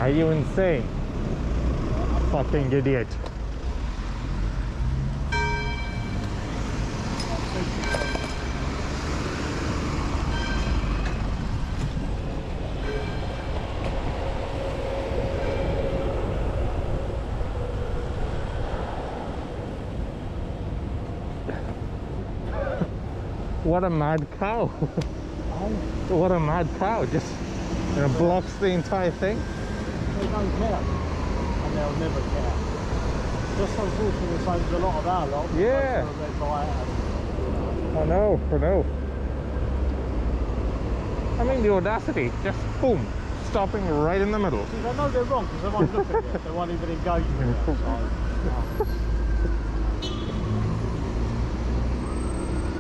Are you insane? Fucking idiot. What a mad cow. What a mad cow. Just blocks the entire thing. They don't care. And they'll never care. Just unfortunately, the same as a lot of our lot. Yeah. I know. I mean, the audacity. Just boom. Stopping right in the middle. See, they know they're wrong because they won't look at it. They won't even engage with it. So,